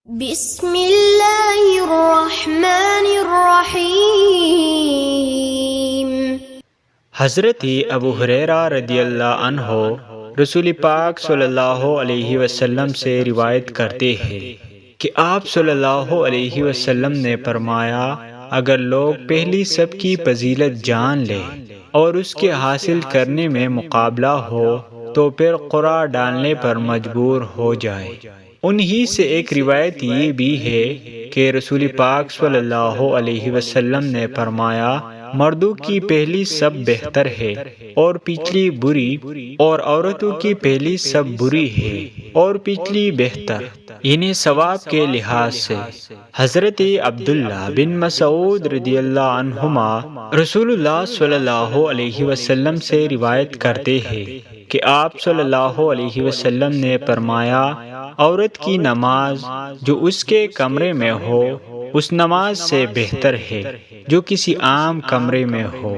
بسم اللہ الرحمن الرحیم۔ حضرت ابو ہریرہ رضی اللہ عنہ رسول پاک صلی اللہ علیہ وسلم سے روایت کرتے ہیں کہ آپ صلی اللہ علیہ وسلم نے فرمایا، اگر لوگ پہلی سب کی فضیلت جان لیں اور اس کے حاصل کرنے میں مقابلہ ہو تو پھر قرعہ ڈالنے پر مجبور ہو جائے۔ انہی سے ایک روایت یہ بھی ہے کہ رسول پاک صلی اللہ علیہ وسلم نے فرمایا، مردوں کی پہلی سب بہتر ہے اور پچھلی بری، اور عورتوں کی پہلی سب بری ہے اور پچھلی بہتر، انہیں ثواب کے لحاظ سے۔ حضرت عبداللہ بن مسعود رضی اللہ عنہما رسول اللہ صلی اللہ علیہ وسلم سے روایت کرتے ہیں کہ آپ صلی اللہ علیہ وسلم نے فرمایا، عورت کی نماز جو اس کے کمرے میں ہو اس نماز سے بہتر ہے جو کسی عام کمرے میں ہو۔